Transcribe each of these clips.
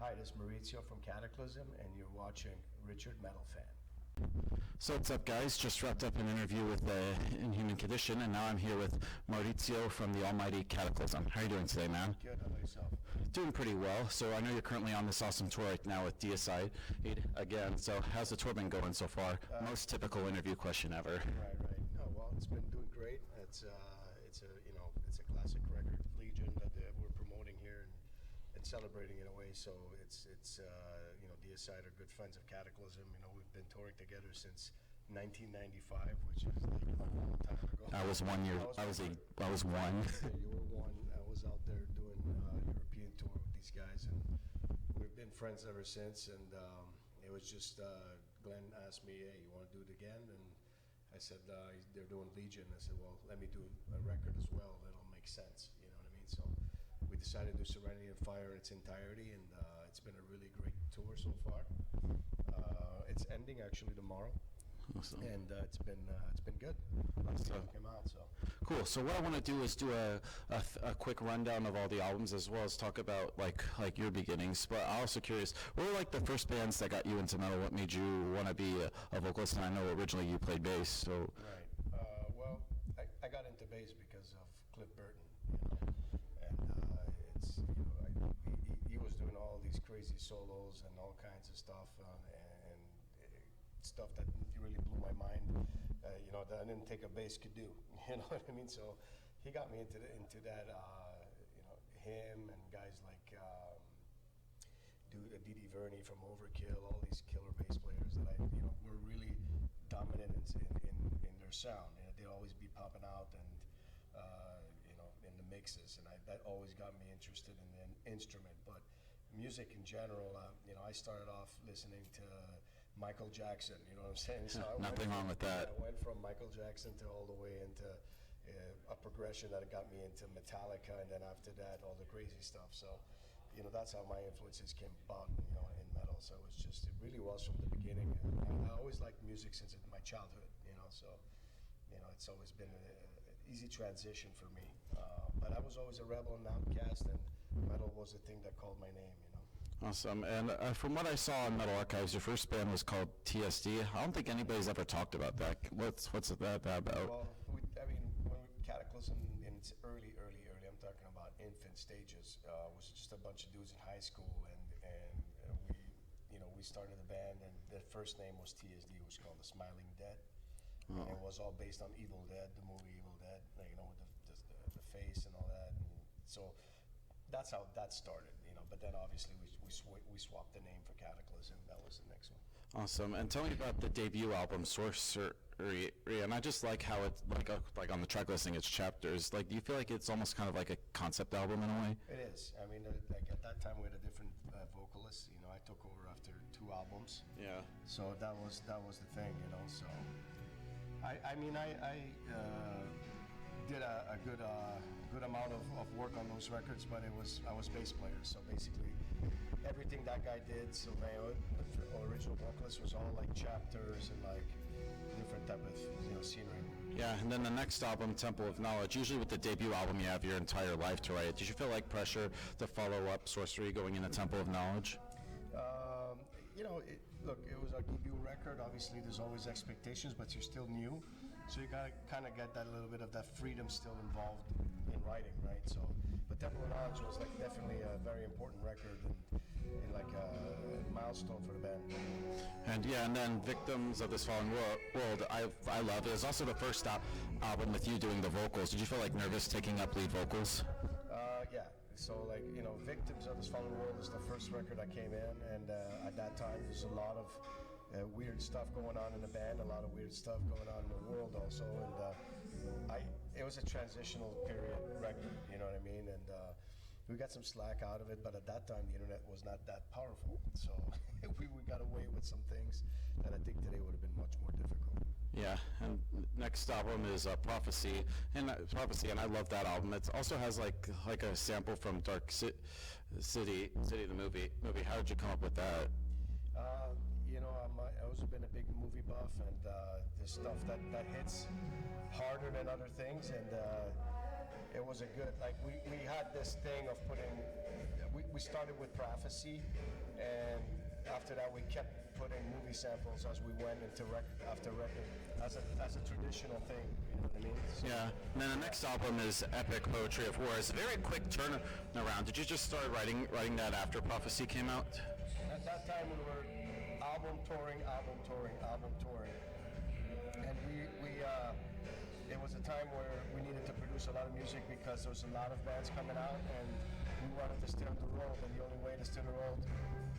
Hi, this is Maurizio from Kataklysm, and you're watching RichardMetalFan. So what's up, guys? Just wrapped up an interview with Inhuman Condition, and now I'm here with Maurizio from the almighty Kataklysm. How are you doing today, man? Good, how about yourself? Doing pretty well. So I know you're currently on this awesome tour right now with Deicide again. So how's the tour been going so far? Most typical interview question ever. Right. Oh, well, it's been doing great. It's a classic record, Legion, that we're promoting here and celebrating in a way. So it's Deicide are good friends of Kataklysm. We've been touring together since 1995, which is like a long time ago. I was 1 year. I was one. Yeah, you were one. I was out there doing a European tour with these guys, and we've been friends ever since. And it was just Glenn asked me, "Hey, you want to do it again?" And I said, "They're doing Legion." I said, "Well, let me do a record as well. That'll make sense." You know what I mean? So we decided to do Serenity and Fire in its entirety, and it's been a really great tour so far. It's ending actually tomorrow. Awesome. And it's been good. Awesome. Came out, so Cool. So what I want to do is do a quick rundown of all the albums, as well as talk about like your beginnings. But I'm also curious, what were like the first bands that got you into metal? What made you want to be a vocalist? And I know originally you played bass. So right. Well, I got into bass because of Cliff Burton, and he was doing all these crazy solos and all kinds of stuff, and stuff that really blew my mind, that I didn't think a bass could do. You know what I mean? So he got me into that. Him and guys like Didi Verney from Overkill, all these killer bass players that were really dominant in their sound. They'd always be popping out and in the mixes, and that always got me interested in the instrument. But music in general, I started off listening to Michael Jackson, you know what I'm saying? So nothing wrong with that. I went from Michael Jackson to all the way into a progression that got me into Metallica, and then after that, all the crazy stuff. So, that's how my influences came about, in metal. So it really was from the beginning. I always liked music since my childhood, so it's always been an easy transition for me. But I was always a rebel and outcast, and metal was the thing that called my name, Awesome. And from what I saw in Metal Archives, your first band was called TSD. I don't think anybody's ever talked about that. What's that about? Well, when Kataklysm in its early, I'm talking about infant stages, was just a bunch of dudes in high school, and we started a band, and the first name was TSD, which was called The Smiling Dead. Oh. And it was all based on Evil Dead, the movie Evil Dead, with the face and all that. And so that's how that started, But then obviously we swapped the name for Kataklysm. That was the next one. Awesome. And tell me about the debut album, Sorcery. And I just like how it's like on the track listing, it's chapters. Like, do you feel like it's almost kind of like a concept album in a way? It is. I mean, like at that time we had a different vocalist. I took over after 2 albums. Yeah. So that was the thing, So I did a good amount of work on those records, but I was bass player, so basically everything that guy did, Sylvain, the original vocalist, was all like chapters and like different type of scenery. Yeah, and then the next album, Temple of Knowledge. Usually with the debut album, you have your entire life to write it. Did you feel like pressure to follow up Sorcery going into Temple of Knowledge? It was our debut record. Obviously, there's always expectations, but you're still new, so you gotta kind of get that little bit of that freedom still involved in writing, right? So, but Temple of Knowledge was like definitely a very important record and like a milestone for the band. And then Victims of This Fallen World, I love it. It's also the first album with you doing the vocals. Did you feel like nervous taking up lead vocals? Yeah. So Victims of This Fallen World is the first record I came in, and at that time there's a lot of weird stuff going on in the band, a lot of weird stuff going on in the world also, and it was a transitional period record, you know what I mean, and we got some slack out of it, but at that time the internet was not that powerful, so we got away with some things that I think today would have been much more difficult. Yeah, and next album is Prophecy, and I love that album. It also has like a sample from Dark City, the movie. How did you come up with that? I've always been a big movie buff, and there's stuff that hits harder than other things, and it was a good, like, we had this thing of putting, we started with prophecy, and after that we kept putting movie samples as we went into record after record, as a traditional thing, you know what I mean? So, Yeah, and then the next album is Epic Poetry of War. It's a very quick turnaround. Did you just start writing that after Prophecy came out? at that time we were album touring, and it was a time where we needed to produce a lot of music because there was a lot of bands coming out, and we wanted to stay on the road, and the only way to stay on the road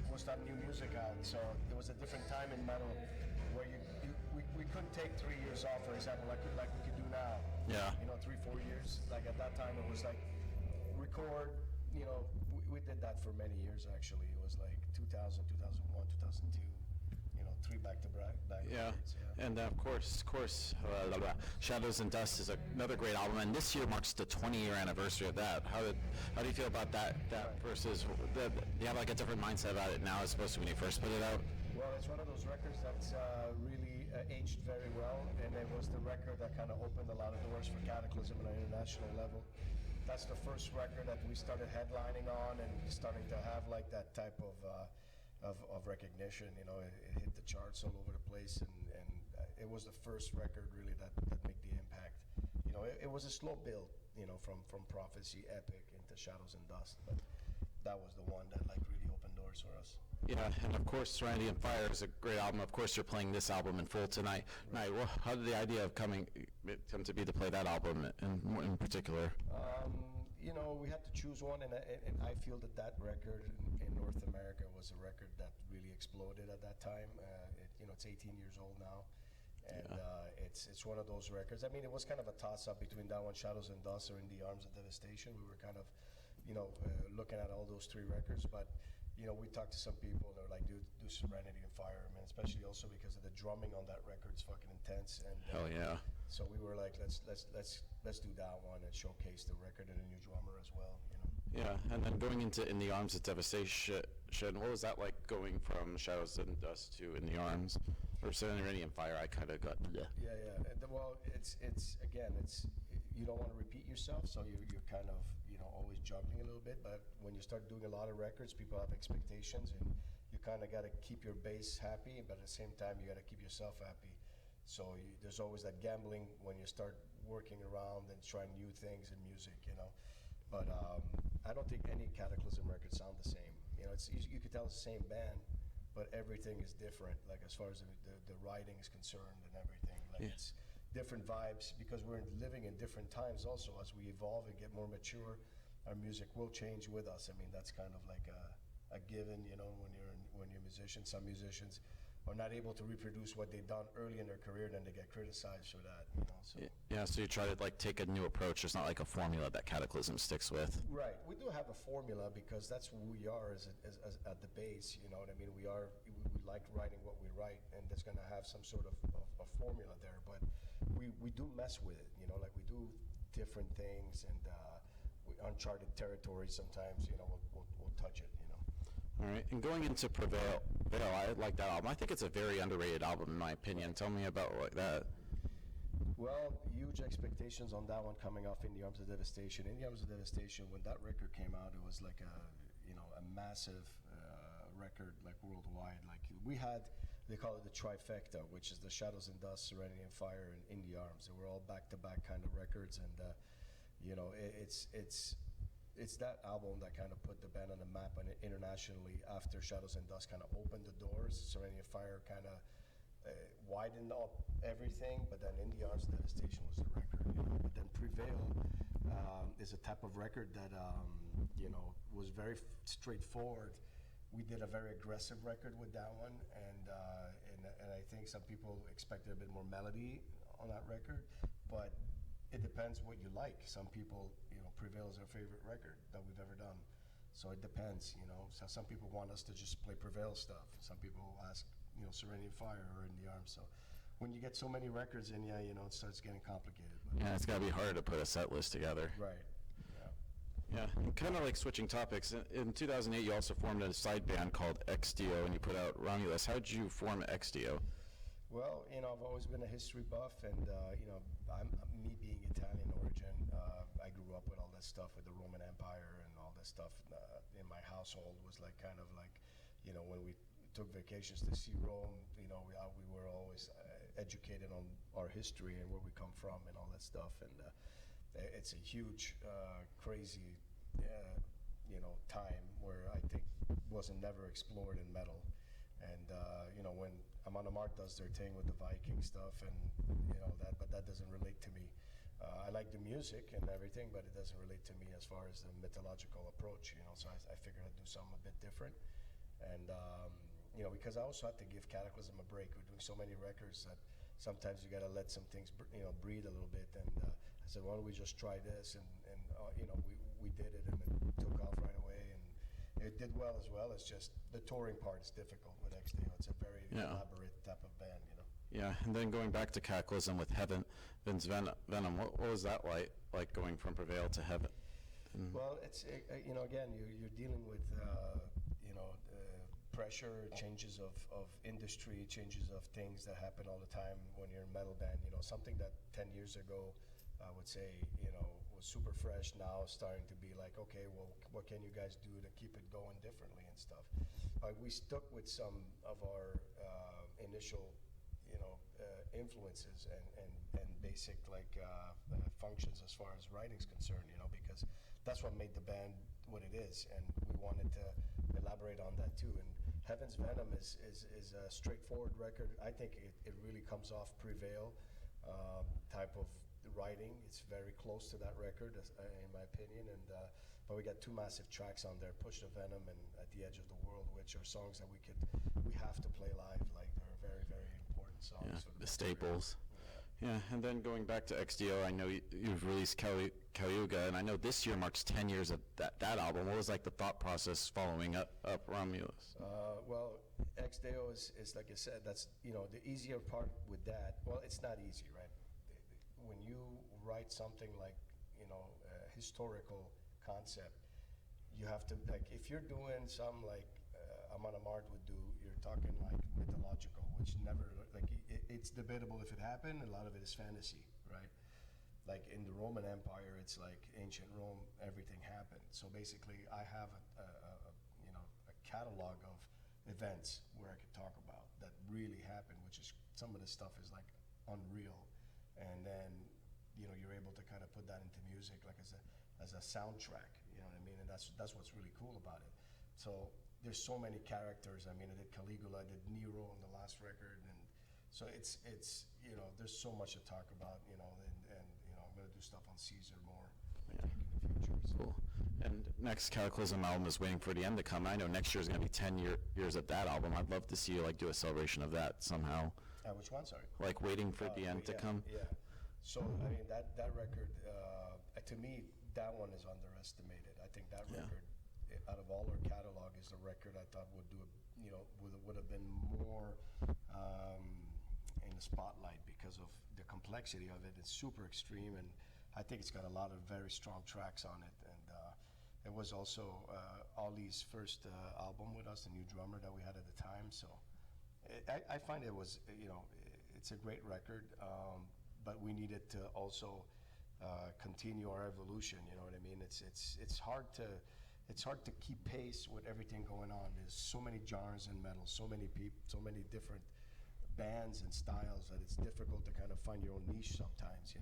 was to have new music out. So it was a different time in metal where we couldn't take 3 years off, for example, like we could do now. Yeah. You know, 3-4 years. Like at that time, it was like record. You know, we did that for many years. Actually, it was like 2000, 2001, 2002. You know, 3 back-to-back. Yeah, records, yeah. and of course, Shadows and Dust is another great album, and this year marks the 20-year anniversary of that. How do you feel about that versus, do you have like a different mindset about it now as opposed to when you first put it out? Well, it's one of those records that's really aged very well, and it was the record that kind of opened a lot of doors for Kataklysm on an international level. That's the first record that we started headlining on and starting to have like that type of recognition. You know, it hit the charts all over the place, and it was the first record really that made the impact. You know, it was a slow build, you know, from Prophecy, Epic into Shadows and Dust, but that was the one that like really opened doors for us. Yeah, and of course, Serenity and Fire is a great album. Of course, you're playing this album in full tonight. Right. Well, how did the idea of come to be to play that album in particular? You know, we had to choose one, and I feel that record in North America was a record that really exploded at that time. You know, it's 18 years old now, and it's one of those records. I mean, it was kind of a toss-up between that one, Shadows and Dust, or In the Arms of Devastation. We were kind of, you know, looking at all those 3 records, but you know, we talked to some people, and they're like, do Serenity and Fire, I mean, especially also because of the drumming on that record is fucking intense. And hell yeah. So we were like, let's do that one and showcase the record and a new drummer as well, you know. Yeah, and then going into In the Arms of Devastation, what was that like going from Shadows and Dust to In the Arms? Or Serenity and Fire, I kind of got, Yeah. And well, it's again, you don't want to repeat yourself, so you're kind of, you know, always juggling a little bit, but when you start doing a lot of records, people have expectations, and you kind of got to keep your base happy, but at the same time, you got to keep yourself happy. So there's always that gambling when you start working around and trying new things in music, you know. But I don't think any Kataklysm records sound the same. You know, you could tell it's the same band, but everything is different, like as far as the writing is concerned and everything. Like it's different vibes because we're living in different times also. As we evolve and get more mature, our music will change with us. I mean, that's kind of like a given, you know, when you're a musician. Some musicians are not able to reproduce what they've done early in their career, then they get criticized for that, you know. So. Yeah, so you try to like take a new approach. It's not like a formula that Kataklysm sticks with. Right. We do have a formula because that's who we are as at the base, you know what I mean? We like writing what we write, and there's going to have some sort of a formula there, but we do mess with it, you know, like we do different things, and uncharted territory sometimes, you know, we'll touch it, you know. All right, and going into Prevail, I like that album. I think it's a very underrated album in my opinion. Tell me about like that. Well, huge expectations on that one coming off In the Arms of Devastation. In the Arms of Devastation, when that record came out, it was like a massive record, like worldwide. Like we had, they call it the trifecta, which is the Shadows and Dust, Serenity and Fire, and In the Arms. They were all back-to-back kind of records, and you know, it's that album that kind of put the band on the map internationally after Shadows and Dust kind of opened the doors. Serenity and Fire kind of widened up everything, but then In the Arms of Devastation was the record, you know. But then Prevail is a type of record that, you know, was very straightforward. We did a very aggressive record with that one, and I think some people expected a bit more melody on that record, but it depends what you like. Some people, you know, Prevail is their favorite record that we've ever done. So it depends, you know. So some people want us to just play Prevail stuff. Some people ask, you know, Serenity and Fire or In the Arms. So when you get so many records in, you know, it starts getting complicated. But yeah, it's got to be hard to put a set list together. Right. Yeah, kind of like switching topics. In 2008, you also formed a side band called XDO, and you put out Romulus. How did you form XDO? Well, you know, I've always been a history buff, and you know, me being Italian origin, I I grew up with all that stuff with the Roman Empire and all that stuff in my household was like kind of like, when we took vacations to see Rome, we were always educated on our history and where we come from and all that stuff. And it's a huge, crazy, time where I think wasn't never explored in metal. And when Amon Amarth does their thing with the Viking stuff, and but that doesn't relate to me. I like the music and everything, but it doesn't relate to me as far as the mythological approach. So I figured I'd do something a bit different. And because I also have to give Kataklysm a break. We're doing so many records that sometimes you got to let some things breathe a little bit. And I said, why don't we just try this? And we did it, and it took off right away. And it did well as well. It's just the touring part is difficult with XDO. It's a very elaborate type of band, Yeah, and then going back to Kataklysm with Heaven's Venom, what was that like going from Prevail to Heaven? Well, it's again, you're dealing with pressure, changes of industry, changes of things that happen all the time when you're in a metal band. Something that 10 years ago I would say was super fresh, now starting to be like, okay, well, what can you guys do to keep it going differently and stuff. We stuck with some of our initial influences and basic functions as far as writing's concerned, because that's what made the band what it is, and we wanted to elaborate on that too. And Heaven's Venom is a straightforward record. I think it really comes off Prevail type of writing. It's very close to that record, in my opinion. And but we got two massive tracks on there, Push the Venom and At the Edge of the World, which are songs that we have to play live. Like, they're very, very important songs. Yeah, for the staples. Yeah, and then going back to XDO, I know you've released Cayuga, and I know this year marks 10 years of that album. What was like the thought process following up Romulus? Well, XDO is like I said, that's, the easier part with that. Well, it's not easy, right? When you write something like, a historical concept, you have to, like, if you're doing some like Amon Amarth would do, you're talking like mythological, which never, like, it's debatable if it happened. A lot of it is fantasy, right? Like in the Roman Empire, it's like ancient Rome, everything happened. So basically, I have a catalog of events where I could talk about that really happened, which is some of the stuff is like unreal, and then you're able to kind of put that into music, like as a soundtrack. You know what I mean? And that's what's really cool about it. So there's so many characters. I mean, I did Caligula, I did Nero on the last record, and so it's there's so much to talk about, and I'm gonna do stuff on Caesar more in the future. So. Cool. And next Kataklysm album is waiting for the end to come. I know next year is gonna be 10 years of that album. I'd love to see you do a celebration of that somehow. Which one? Sorry. Like waiting for the end to come. Yeah. So I mean that record, to me, that one is underestimated. I think that record, out of all our catalog, is the record I thought would do would have been more in the spotlight because of the complexity of it. It's super extreme, and I think it's got a lot of very strong tracks on it. And it was also Ali's first album with us, the new drummer that we had at the time. So I find it was, it's a great record, but we needed to also continue our evolution. You know what I mean? It's hard to keep pace with everything going on. There's so many genres in metal, so many people, so many different bands and styles that it's difficult to kind of find your own niche sometimes.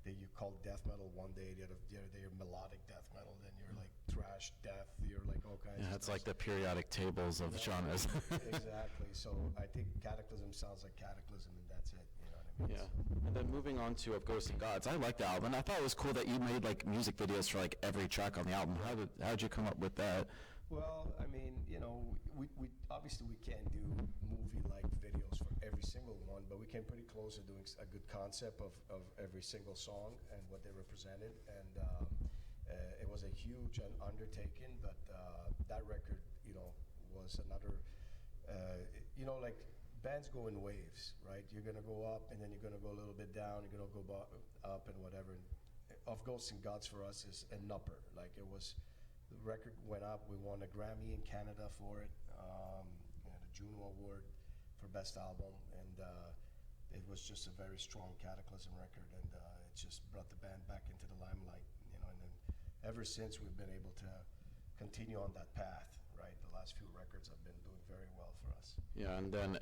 That you call death metal one day, the other day you're melodic death metal, then you're like thrash death, you're like all kinds of stuff. It's like the periodic tables of genres. Exactly. So I think Kataklysm sounds like Kataklysm, and that's it. You know what I mean? Yeah. And then moving on to Of Ghosts and Gods, I like the album. I thought it was cool that you made like music videos for like every track on the album. How'd you come up with that? Well, I mean, we obviously we can't do movie-like videos for every single one, but we came pretty close to doing a good concept of every single song and what they represented. And it was a huge undertaking, but that record, was another, like bands go in waves, right? You're gonna go up, and then you're gonna go a little bit down. You're gonna go up and whatever. And Of Ghosts and Gods for us is an upper. Like, it was. The record went up. We won a Grammy in Canada for it, and a Juno Award for Best Album, and it was just a very strong Kataklysm record, and it just brought the band back into the limelight. ever since we've been able to continue on that path, right? The last few records have been doing very well for us. Yeah, and then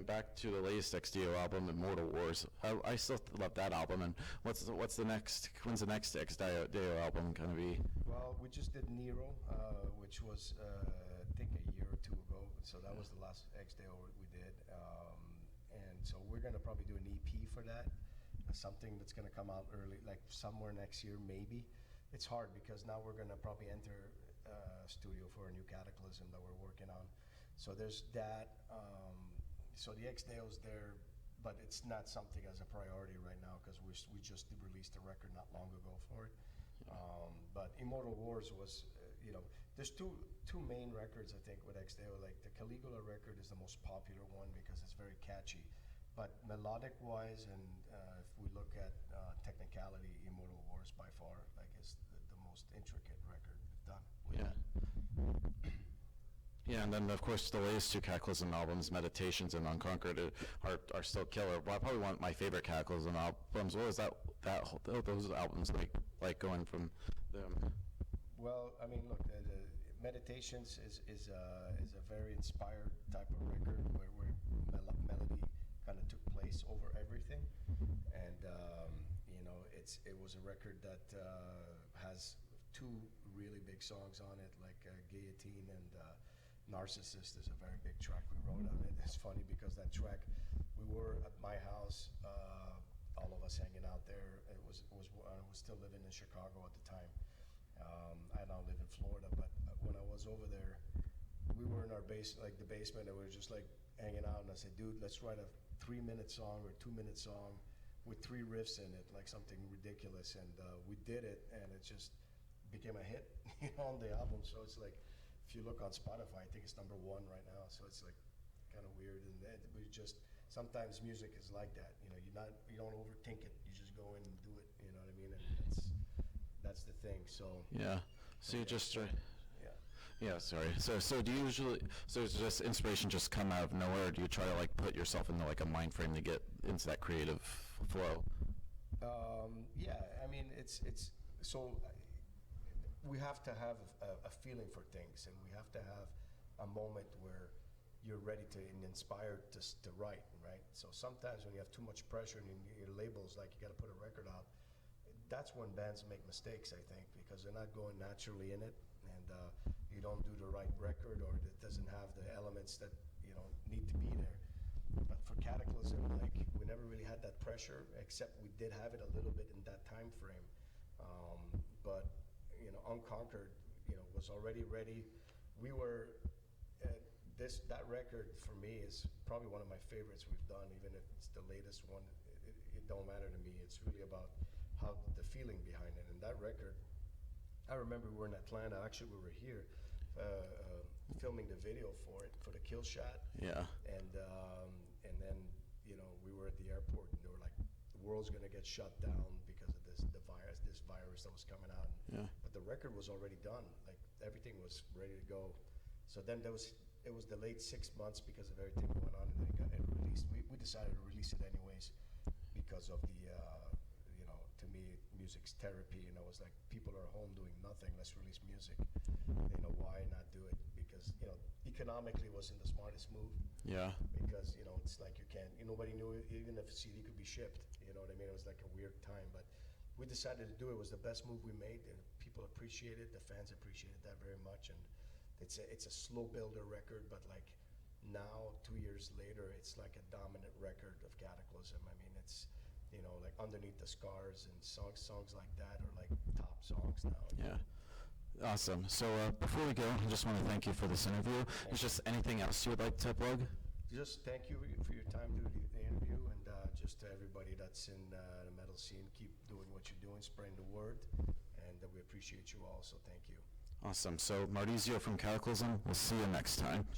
back to the latest XDO album, Immortal Wars. I still love that album. And what's the next? When's the next XDO album gonna be? Well, we just did Nero, which was I think a year or two ago. So that was the last XDO we did, and so we're gonna probably do an EP for that. Something that's gonna come out early, like somewhere next year, maybe. It's hard because now we're gonna probably enter studio for a new Cataclysm that we're working on. So there's that. So the XDO's there, but it's not something as a priority right now because we just released a record not long ago for it. But Immortal Wars was, there's two main records I think with XDO. Like the Caligula record is the most popular one because it's very catchy. But melodic-wise, and if we look at technicality, Immortal Wars by far is the most intricate record we've done. Yeah. Yeah, and then of course the latest two Cataclysm albums, Meditations and Unconquered, are still killer. Well, I probably want my favorite Cataclysm albums. What was those albums like going from them? Well, I mean, look, the Meditations is a very inspired type of record where melody kind of took place over everything, and it was a record that has two really big songs on it, like Guillotine and Narcissist is a very big track we wrote on it. It's funny because that track, we were at my house, all of us hanging out there. I was still living in Chicago at the time. I now live in Florida, but when I was over there, we were in our the basement, and we were just like hanging out. And I said, dude, let's write a 3-minute song or 2-minute song with 3 riffs in it, like something ridiculous. And we did it, and it just became a hit on the album. So it's like, if you look on Spotify, I think it's #1 right now. So it's like kind of weird. And we just, sometimes music is like that. You don't overthink it. You just go in and do it. You know what I mean? And that's the thing. So yeah. So you just yeah. Yeah, sorry. So do you usually, is just inspiration just come out of nowhere, or do you try to like put yourself into like a mind frame to get into that creative flow? Yeah, I mean, it's so we have to have a feeling for things, and we have to have a moment where you're ready to and inspired to write, right? So sometimes when you have too much pressure and your label's like, you got to put a record out, that's when bands make mistakes, I think, because they're not going naturally in it, and you don't do the right record, or it doesn't have the elements that need to be there. But for Cataclysm, like, we never really had that pressure, except we did have it a little bit in that time frame. But Unconquered, was already ready. We were that record for me is probably one of my favorites we've done, even if it's the latest one. It don't matter to me. It's really about how the feeling behind it. And that record, I remember we were in Atlanta. Actually, we were here filming the video for it, for the Kill Shot. Yeah. And then we were at the airport, and they were like, the world's gonna get shut down because of this virus that was coming out. Yeah. But the record was already done. Like, everything was ready to go. So then it was delayed 6 months because of everything going on, and then it released. We decided to release it anyways because of the to me, music's therapy, and I was like, people are home doing nothing, let's release music. Why not do it? Because economically it wasn't the smartest move. Yeah. Because it's like you can't, nobody knew even if a CD could be shipped. You know what I mean? It was like a weird time, but we decided to do it. It was the best move we made, and people appreciated it. The fans appreciated that very much, and it's a slow builder record, but like now, 2 years later, it's like a dominant record of Cataclysm. I mean, it's like Underneath the Scars and songs like that are like top songs now. Yeah. Awesome. So before we go, I just want to thank you for this interview. Is just anything else you would like to plug? Just thank you for your time doing the interview, and just to everybody that's in the metal scene, keep doing what you're doing, spreading the word, and we appreciate you all, so thank you. Awesome. So Maurizio from Cataclysm, we'll see you next time.